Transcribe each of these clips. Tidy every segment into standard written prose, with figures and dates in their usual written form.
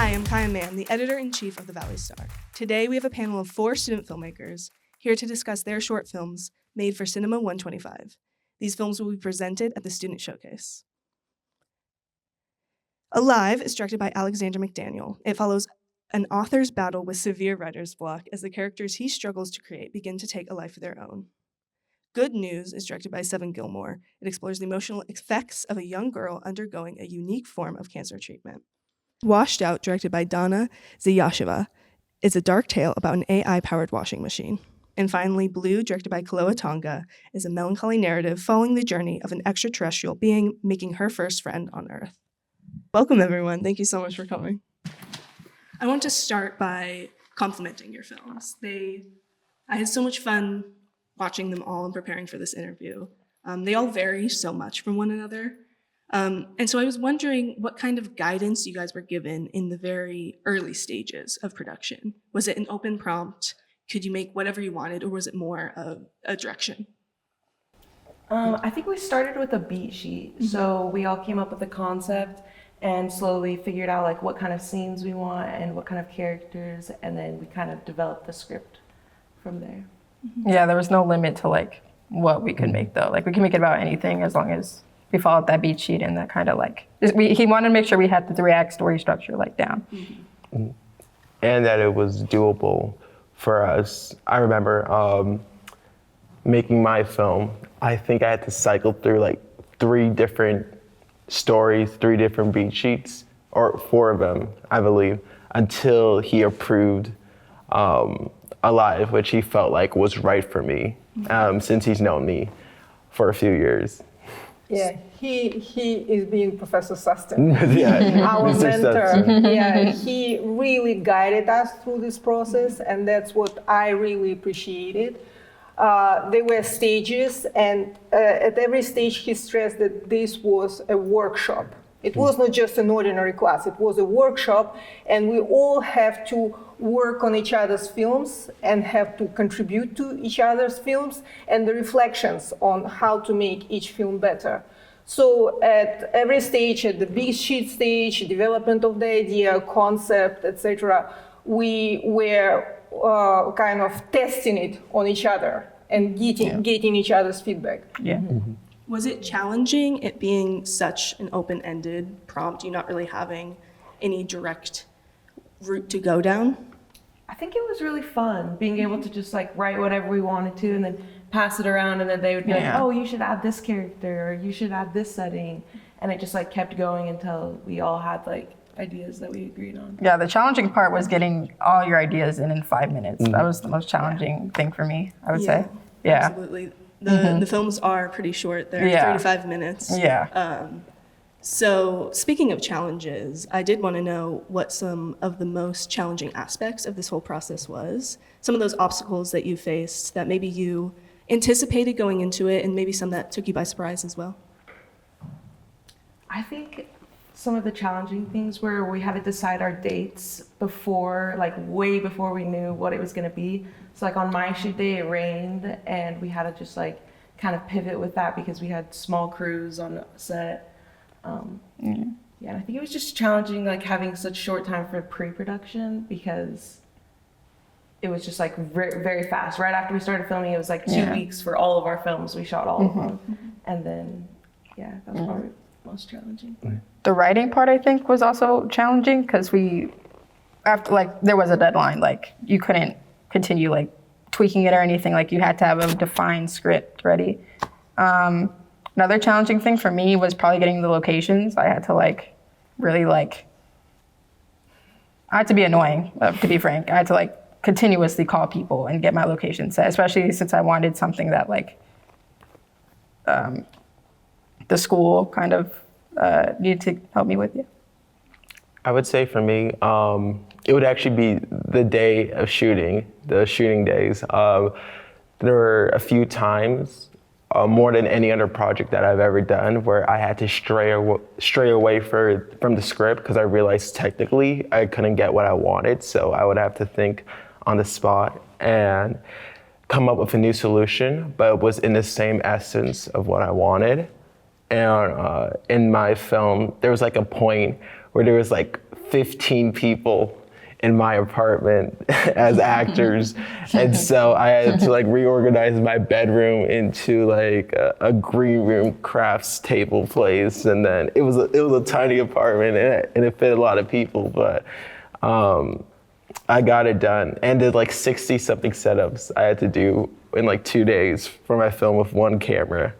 Hi, I'm Kaia Mann, the editor-in-chief of the Valley Star. Today we have a panel of 4 student filmmakers here to discuss their short films made for Cinema 125. These films will be presented at the Student Showcase. Alive is directed by Alexander McDaniel. It follows an author's battle with severe writer's block as the characters he struggles to create begin to take a life of their own. Good News is directed by Seven Gilmore. It explores the emotional effects of a young girl undergoing a unique form of cancer treatment. Washed Out, directed by Donna Ziyasheva, is a dark tale about an AI-powered washing machine. And finally, Blue, directed by Kaloa Tonga, is a melancholy narrative following the journey of an extraterrestrial being making her first friend on Earth. Welcome, everyone. Thank you so much for coming. I want to start by complimenting your films. I had so much fun watching them all and preparing for this interview. They all vary so much from one another. And so I was wondering what kind of guidance you guys were given in the very early stages of production. Was it an open prompt? Could you make whatever you wanted, or was it more of a direction? I think we started with a beat sheet. Mm-hmm. So we all came up with a concept and slowly figured out like what kind of scenes we want and what kind of characters, and then we kind of developed the script from there. Mm-hmm. Yeah, there was no limit to like what we could make though. Like we can make it about anything as long as we followed that beat sheet and that kind of like, he wanted to make sure we had the 3-act story structure like down. Mm-hmm. And that it was doable for us. I remember making my film, I think I had to cycle through like 3 different stories, 3 different beat sheets, or 4 of them, I believe, until he approved Alive, which he felt like was right for me, since he's known me for a few years. Yeah, he is being Professor Sustin, yeah, our Mr. mentor. Sustin. Yeah, he really guided us through this process, and that's what I really appreciated. There were stages, and at every stage he stressed that this was a workshop. It was not just an ordinary class, it was a workshop, and we all have to work on each other's films and have to contribute to each other's films and the reflections on how to make each film better. So at every stage, at the big sheet stage, development of the idea, concept, etc., we were kind of testing it on each other and getting each other's feedback. Yeah. Mm-hmm. Was it challenging, it being such an open-ended prompt, you not really having any direct route to go down? I think it was really fun being able to just like write whatever we wanted to and then pass it around, and then they would be like, oh, you should add this character, or you should add this setting. And it just like kept going until we all had like ideas that we agreed on. Yeah, the challenging part was getting all your ideas in 5 minutes. That was the most challenging thing for me, I would say. Yeah. Absolutely. The films are pretty short. They're 3 to 5 minutes. Yeah. So speaking of challenges, I did want to know what some of the most challenging aspects of this whole process was. Some of those obstacles that you faced that maybe you anticipated going into it, and maybe some that took you by surprise as well. I think some of the challenging things were we had to decide our dates before, like way before we knew what it was going to be. So like on my shoot day, it rained, and we had to just like kind of pivot with that because we had small crews on set. Yeah, I think it was just challenging, like having such short time for pre-production because it was just like very, very fast. Right after we started filming, it was like 2 weeks for all of our films. We shot all of them, and then that was probably the most challenging. The writing part, I think, was also challenging because after like there was a deadline. Like you couldn't continue like tweaking it or anything. Like you had to have a defined script ready. Another challenging thing for me was probably getting the locations. I had to like really like, I had to be annoying, to be frank. I had to like continuously call people and get my location set, especially since I wanted something that like the school kind of needed to help me with. Yeah. I would say for me, it would actually be the day of shooting, the shooting days. There were a few times, more than any other project that I've ever done, where I had to stray away from the script because I realized technically I couldn't get what I wanted, so I would have to think on the spot and come up with a new solution, but it was in the same essence of what I wanted. And in my film, there was like a point where there was like 15 people in my apartment as actors. And so I had to like reorganize my bedroom into like a green room crafts table place. And then it was a tiny apartment and it fit a lot of people, but I got it done and did like 60 something setups I had to do in like 2 days for my film with one camera.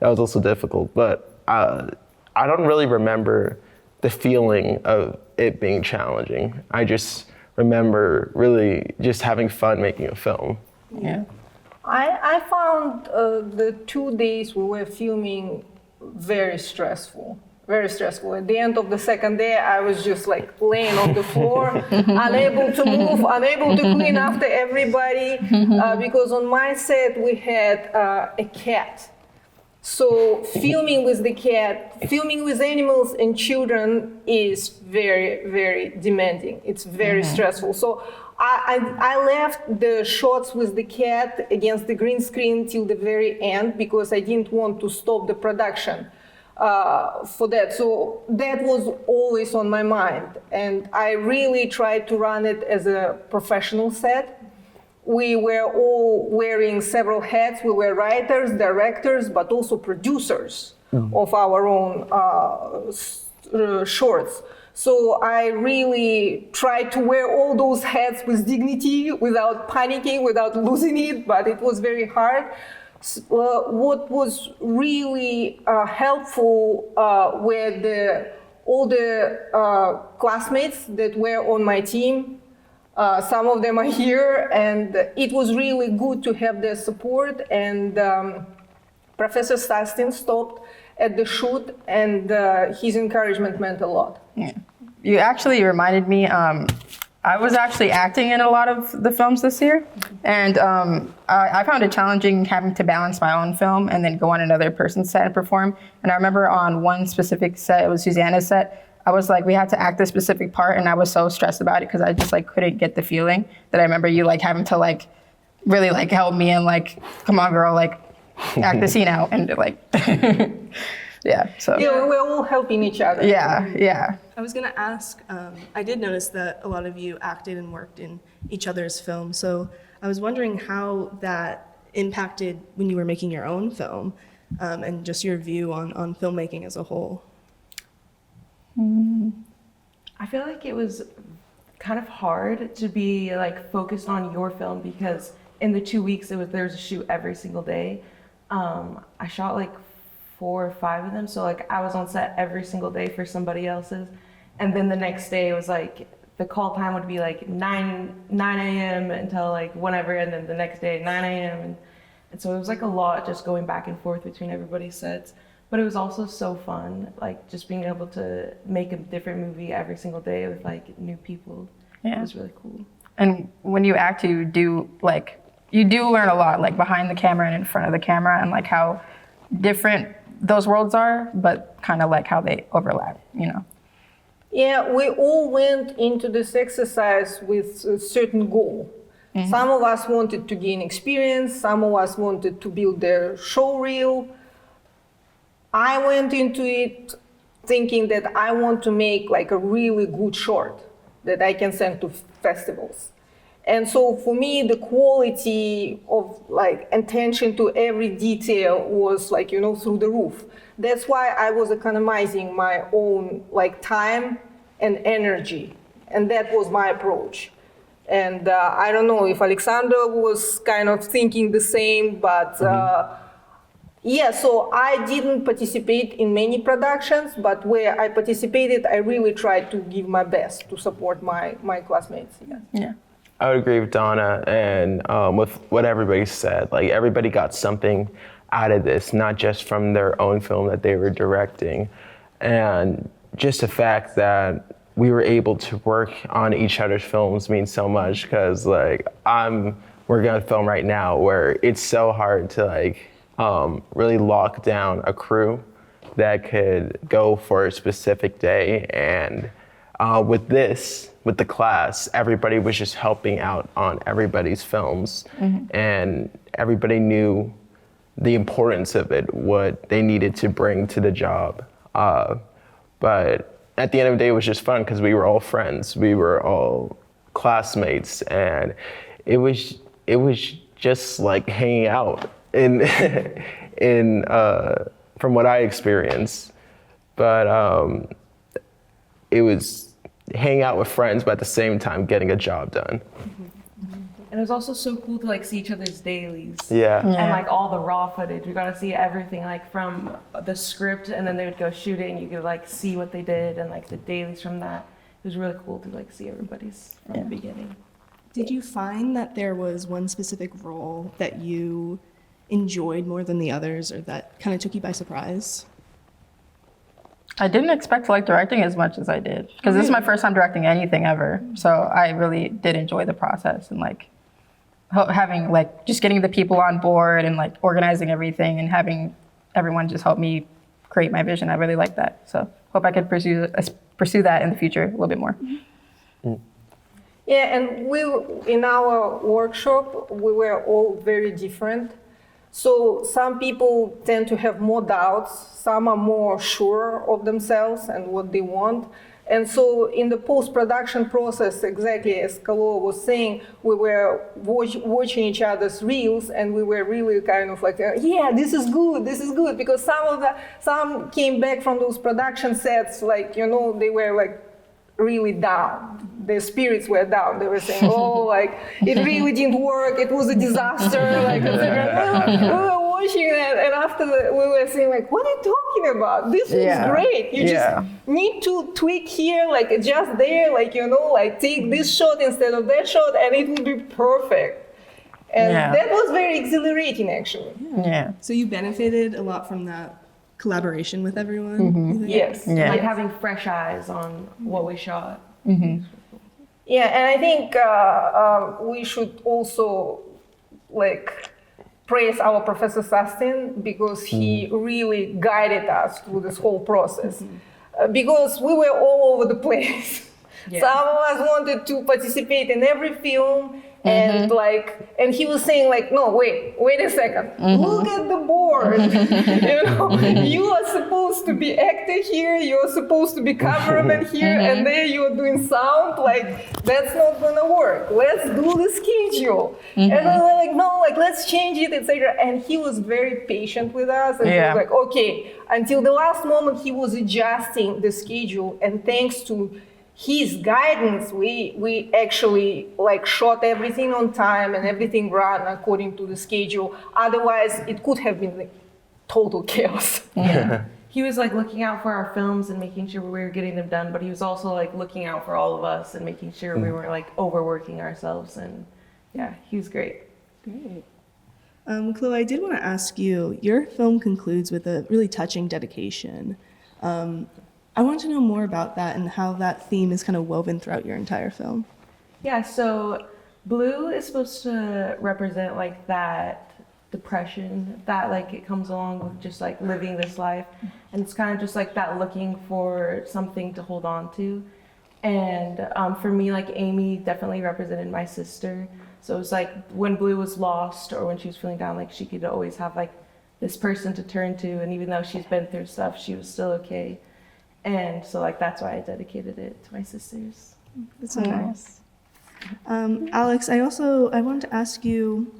That was also difficult, but I don't really remember the feeling of it being challenging. I just remember really just having fun making a film. Yeah. I found the 2 days we were filming very stressful. Very stressful. At the end of the second day, I was just like laying on the floor, unable to move, unable to clean after everybody, because on my set we had a cat. So filming with the cat, filming with animals and children is very, very demanding. It's very stressful. So I left the shots with the cat against the green screen till the very end because I didn't want to stop the production for that. So that was always on my mind. And I really tried to run it as a professional set. We were all wearing several hats. We were writers, directors, but also producers of our own shorts. So I really tried to wear all those hats with dignity, without panicking, without losing it, but it was very hard. What was really helpful were all the classmates that were on my team. Some of them are here, and it was really good to have their support. And Professor Sastin stopped at the shoot, and his encouragement meant a lot. Yeah. You actually reminded me, I was actually acting in a lot of the films this year, and I found it challenging having to balance my own film and then go on another person's set and perform. And I remember on one specific set, it was Susanna's set, I was like, we had to act a specific part, and I was so stressed about it because I just like couldn't get the feeling that I remember you like having to like really like help me and like, come on girl, like act the scene out and like, yeah. So Yeah, we're all helping each other. yeah. I was gonna ask, I did notice that a lot of you acted and worked in each other's films, so I was wondering how that impacted when you were making your own film, and just your view on filmmaking as a whole. I feel like it was kind of hard to be like focused on your film because in the 2 weeks there was a shoot every single day. I shot like 4 or 5 of them, so like I was on set every single day for somebody else's, and then the next day it was like the call time would be like 9 a.m. until like whenever, and then the next day 9 a.m. and so it was like a lot just going back and forth between everybody's sets. But it was also so fun, like just being able to make a different movie every single day with like new people. Yeah. It was really cool. And when you act, you do learn a lot, like behind the camera and in front of the camera, and like how different those worlds are, but kind of like how they overlap, you know? Yeah, we all went into this exercise with a certain goal. Some of us wanted to gain experience, some of us wanted to build their show reel. I went into it thinking that I want to make like a really good short that I can send to festivals. And so for me, the quality of like attention to every detail was like, through the roof. That's why I was economizing my own like time and energy. And that was my approach. And I don't know if Alexander was kind of thinking the same, but yeah, so I didn't participate in many productions, but where I participated, I really tried to give my best to support my classmates. Yeah. I would agree with Donna and with what everybody said. Like everybody got something out of this, not just from their own film that they were directing. And just the fact that we were able to work on each other's films means so much because like I'm working on a film right now where it's so hard to like really lock down a crew that could go for a specific day. And with the class, everybody was just helping out on everybody's films. And everybody knew the importance of it, what they needed to bring to the job. But at the end of the day, it was just fun because we were all friends. We were all classmates, and it was just like hanging out in in from what I experienced. But it was hanging out with friends, but at the same time getting a job done. And it was also so cool to like see each other's dailies. Yeah. And like all the raw footage. We got to see everything like from the script, and then they would go shoot it and you could like see what they did and like the dailies from that. It was really cool to like see everybody's from the beginning. Did you find that there was one specific role that you enjoyed more than the others, or that kind of took you by surprise? I didn't expect to like directing as much as I did, because this is my first time directing anything ever. So I really did enjoy the process, and like having like just getting the people on board and like organizing everything and having everyone just help me create my vision. I really like that. So hope I could pursue that in the future a little bit more. Yeah, and in our workshop, we were all very different. So some people tend to have more doubts, some are more sure of themselves and what they want. And so in the post-production process, exactly as Kaia was saying, we were watching each other's reels, and we were really kind of like, yeah, this is good, because some came back from those production sets, like, you know, they were like really down. Their spirits were down. They were saying, oh, like, it really didn't work. It was a disaster. Like, we were watching that, and after we were saying, like, what are you talking about? This is great. You just need to tweak here, like, adjust there, like, you know, like, take this shot instead of that shot, and it will be perfect. And that was very exhilarating, actually. Yeah. So you benefited a lot from that collaboration with everyone? Yes. Like having fresh eyes on what we shot. Yeah, and I think we should also like praise our Professor Sustin, because he really guided us through this whole process. Because we were all over the place. Some of us wanted to participate in every film, and and he was saying like, no, wait a second, look at the board. You know, you are supposed to be actor here, you're supposed to be cameraman here, and there you're doing sound. Like, that's not gonna work. Let's do the schedule. And we were like, no, like, let's change it, etc. And he was very patient with us, and he was like, okay, until the last moment he was adjusting the schedule, and thanks to his guidance, we actually like shot everything on time and everything ran according to the schedule. Otherwise, it could have been like total chaos. He was like looking out for our films and making sure we were getting them done, but he was also like looking out for all of us and making sure we weren't like overworking ourselves. And yeah, he was great. Great. Chloe, I did want to ask you, your film concludes with a really touching dedication. I want to know more about that and how that theme is kind of woven throughout your entire film. Yeah, so blue is supposed to represent like that depression that like it comes along with just like living this life, and it's kind of just like that looking for something to hold on to. And for me, like Amy definitely represented my sister. So it was like when Blue was lost or when she was feeling down, like she could always have like this person to turn to, and even though she's been through stuff, she was still okay. And so like that's why I dedicated it to my sisters. That's so nice. Alex, I wanted to ask you,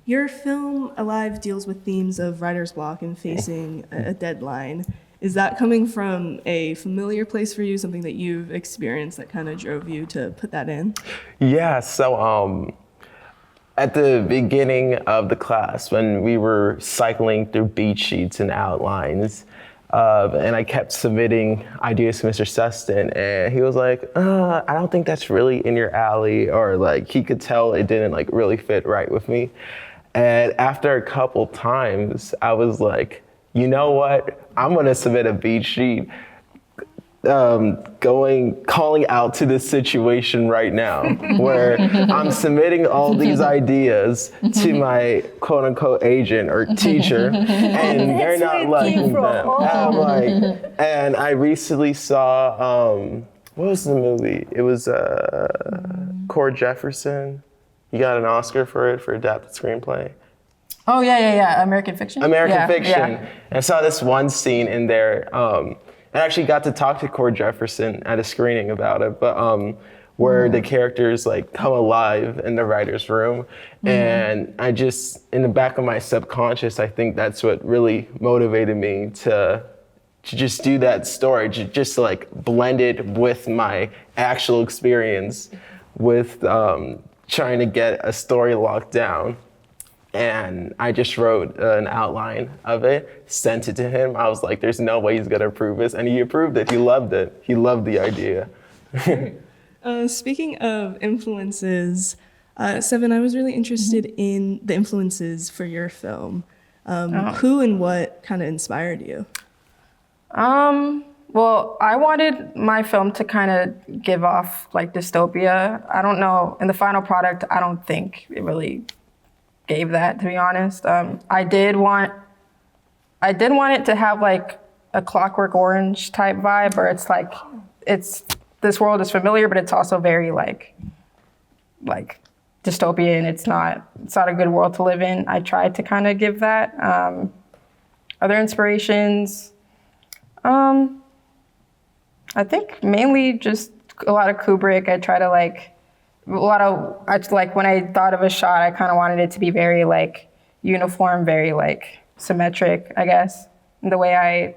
your film Alive deals with themes of writer's block and facing a deadline. Is that coming from a familiar place for you, something that you've experienced that kind of drove you to put that in? Yeah, so at the beginning of the class, when we were cycling through beat sheets and outlines, and I kept submitting ideas to Mr. Sustin, and he was like, I don't think that's really in your alley, or like he could tell it didn't like really fit right with me. And after a couple times, I was like, you know what? I'm gonna submit a beat sheet calling out to this situation right now, where I'm submitting all these ideas to my quote unquote agent or teacher, and they're not liking them. I'm like, and I recently saw, what was the movie? It was Cord Jefferson. He got an Oscar for adapted screenplay. Oh, yeah. American Fiction? American Fiction. And I saw this one scene in there. I actually got to talk to Cord Jefferson at a screening about it, but where the characters like come alive in the writer's room. And I just, in the back of my subconscious, I think that's what really motivated me to just do that story, just to like blend it with my actual experience with trying to get a story locked down. And I just wrote an outline of it, sent it to him. I was like, there's no way he's gonna approve this. And he approved it, he loved it. He loved the idea. Speaking of influences, Seven, I was really interested in the influences for your film. Who and what kind of inspired you? Well, I wanted my film to kind of give off like dystopia. I don't know, in the final product, I don't think it really gave that, to be honest. I did want it to have like a Clockwork Orange type vibe, where it's like, this world is familiar, but it's also very like dystopian. It's not a good world to live in. I tried to kind of give that. Other inspirations, I think mainly just a lot of Kubrick. I try to when I thought of a shot, I kind of wanted it to be very like uniform, very like symmetric, I guess, in the way I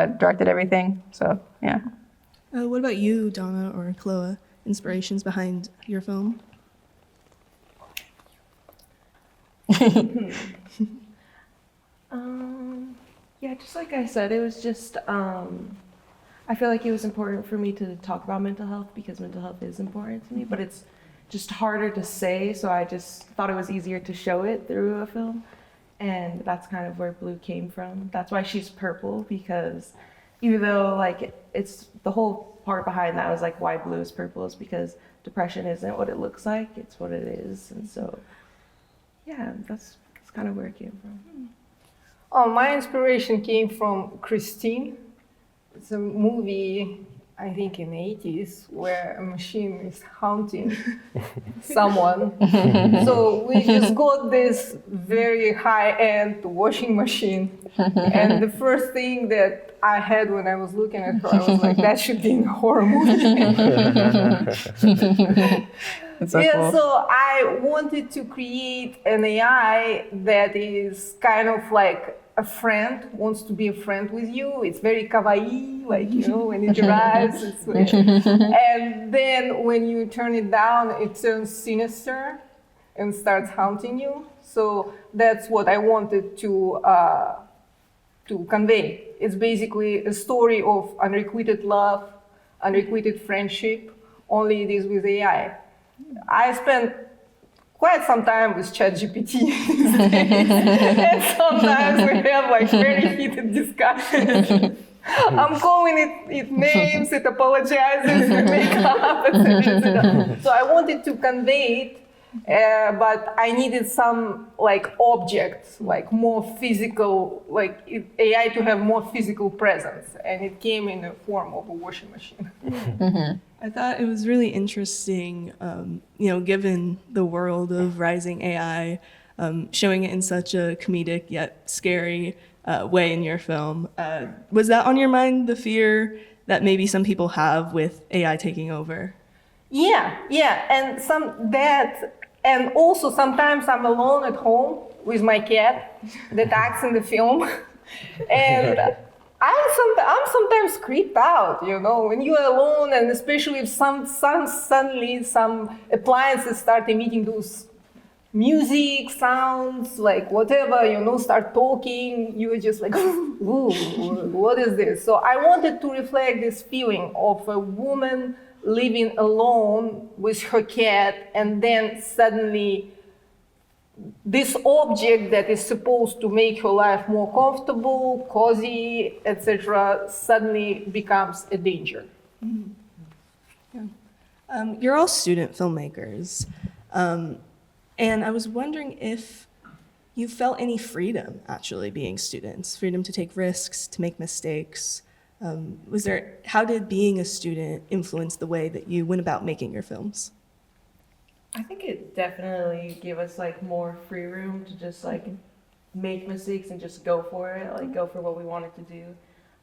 directed everything. So yeah. What about you, Donna or Chloe? Inspirations behind your film? Yeah, just like I said, it was just, I feel like it was important for me to talk about mental health because mental health is important to me, but it's just harder to say, so I just thought it was easier to show it through a film, and that's kind of where blue came from. That's why she's purple, because even though like it's the whole part behind that was like why blue is purple is because depression isn't what it looks like, it's what it is, and so yeah, that's kind of where it came from. My inspiration came from Christine. It's a movie, I think in the 80s, where a machine is haunting someone. So we just got this very high-end washing machine. And the first thing that I had when I was looking at her, I was like, that should be in a horror movie. So cool. So I wanted to create an AI that is kind of like a friend, wants to be a friend with you. It's very kawaii, like, you know, when it arrives. And then when you turn it down, it turns sinister and starts haunting you. So that's what I wanted to convey. It's basically a story of unrequited love, unrequited friendship, only it is with AI. I spent quite some time with ChatGPT these days, and sometimes we have like very heated discussions. I'm calling it names, it apologizes, we make up, etc. So I wanted to convey it, but I needed some like objects, like more physical, AI to have more physical presence, and it came in the form of a washing machine. I thought it was really interesting, given the world of rising AI, showing it in such a comedic yet scary way in your film. Was that on your mind, the fear that maybe some people have with AI taking over? Yeah, and also sometimes I'm alone at home with my cat that acts in the film, and I'm sometimes creeped out, you know, when you're alone, and especially if suddenly some appliances start emitting those music sounds, like whatever, you know, start talking, you're just like, ooh, what is this? So I wanted to reflect this feeling of a woman living alone with her cat, and then suddenly this object that is supposed to make her life more comfortable, cozy, etc., suddenly becomes a danger. Mm-hmm. Yeah. You're all student filmmakers, and I was wondering if you felt any freedom actually being students, freedom to take risks, to make mistakes. How did being a student influence the way that you went about making your films? I think it definitely gave us like more free room to just like make mistakes and just go for it, like go for what we wanted to do.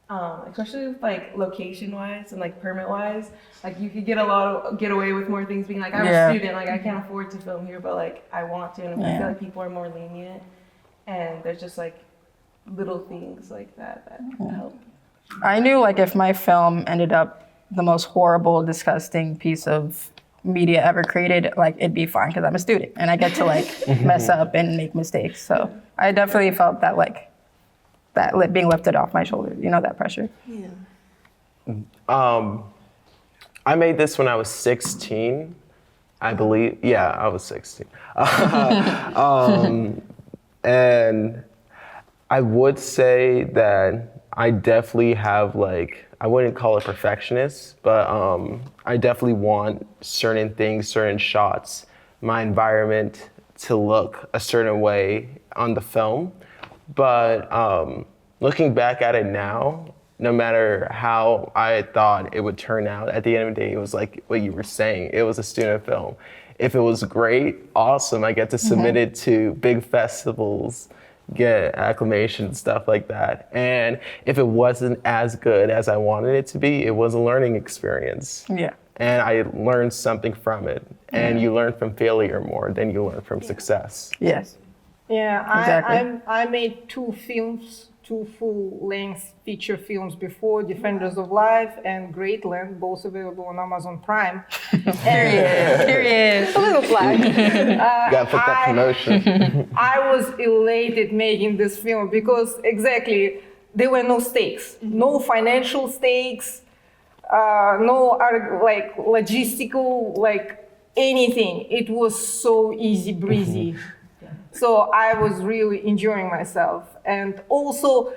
especially with like location wise and like permit wise. Like you could get away with more things being like, I'm a student, like I can't afford to film here, but like I want to, and I feel like people are more lenient, and there's just like little things like that help. I knew like if my film ended up the most horrible, disgusting piece of media ever created, like it'd be fine because I'm a student and I get to like mess up and make mistakes. So I definitely felt that like being lifted off my shoulders, that pressure. Yeah. I made this when I was 16, I believe. Yeah, I was 16. And I would say that I definitely have I wouldn't call it perfectionist, but I definitely want certain things, certain shots, my environment to look a certain way on the film. But looking back at it now, no matter how I thought it would turn out, at the end of the day, it was like what you were saying. It was a student film. If it was great, awesome. I get to submit it to big festivals, get acclamation, stuff like that. And if it wasn't as good as I wanted it to be, it was a learning experience. Yeah. And I learned something from it. And you learn from failure more than you learn from success. Yes. Yeah, Exactly. I made two full-length feature films before, Defenders of Life and Greatland, both available on Amazon Prime. Period. A little flag. Gotta put that promotion. I was elated making this film because exactly, there were no stakes, no financial stakes, no logistical, anything. It was so easy breezy. So I was really enjoying myself. And also,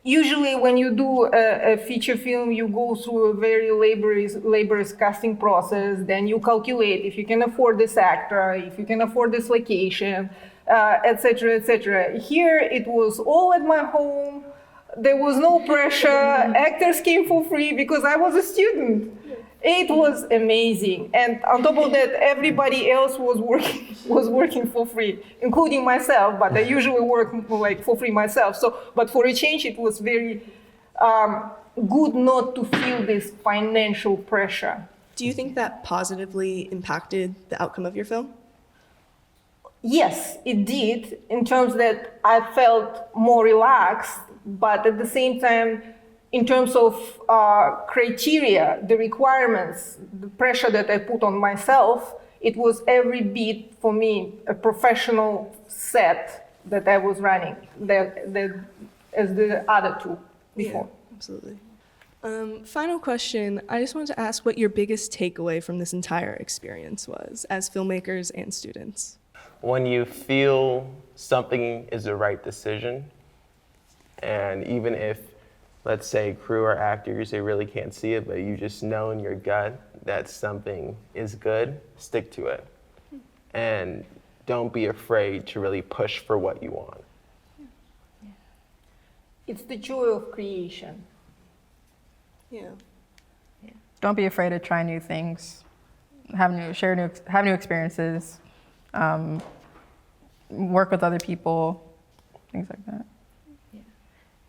usually when you do a feature film, you go through a very laborious casting process. Then you calculate if you can afford this actor, if you can afford this location, etc., etc. Here, it was all at my home. There was no pressure. Actors came for free because I was a student. It was amazing, and on top of that, everybody else was working for free, including myself. But I usually work for free myself. So, but for a change, it was very good not to feel this financial pressure. Do you think that positively impacted the outcome of your film? Yes, it did, in terms that I felt more relaxed, but at the same time, in terms of criteria, the requirements, the pressure that I put on myself, it was every bit for me a professional set that I was running as the other two before. Yeah, absolutely. Final question. I just wanted to ask what your biggest takeaway from this entire experience was as filmmakers and students. When you feel something is the right decision, and even if, let's say, crew or actors, they really can't see it, but you just know in your gut that something is good, stick to it. And don't be afraid to really push for what you want. It's the joy of creation. Yeah. Don't be afraid to try new things, have new experiences, work with other people, things like that.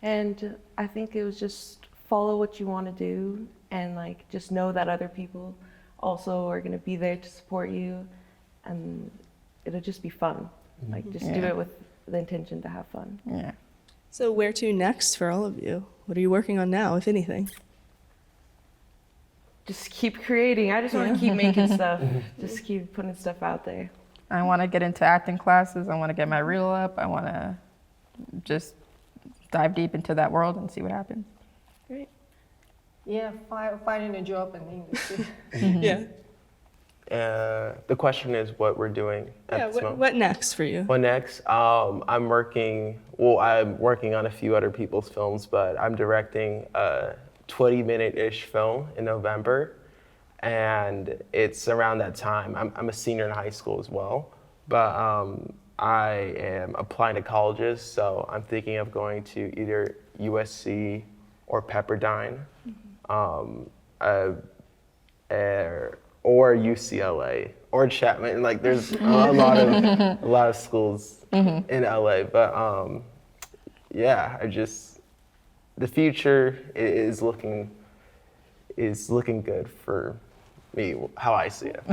And I think it was just follow what you want to do, and just know that other people also are going to be there to support you, and it'll just be fun. Just do it with the intention to have fun. Yeah. So where to next for all of you? What are you working on now, if anything? Just keep creating. I just want to keep making stuff. Just keep putting stuff out there. I want to get into acting classes. I want to get my reel up. I want to just dive deep into that world and see what happens. Great. Yeah, finding a job in the industry. Yeah. The question is what we're doing at this moment. What next for you? What next? I'm working on a few other people's films, but I'm directing a 20-minute-ish film in November, and it's around that time. I'm a senior in high school as well, but I am applying to colleges, so I'm thinking of going to either USC or Pepperdine, or UCLA or Chapman. There's a lot of schools in LA, but yeah, the future is looking good for me, how I see it.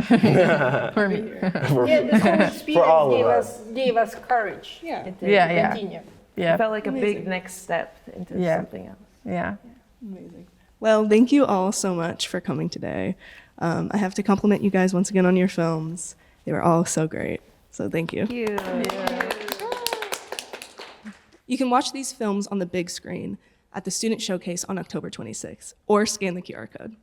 For me. Yeah, this whole experience all of us. gave us courage. Yeah. It did. Yeah, yeah. Continue. It Yeah. felt like a Amazing. big next step into Yeah. something else. Yeah. Amazing. Well, thank you all so much for coming today. I have to compliment you guys once again on your films. They were all so great. So thank you. Thank you. You can watch these films on the big screen at the Student Showcase on October 26th or scan the QR code.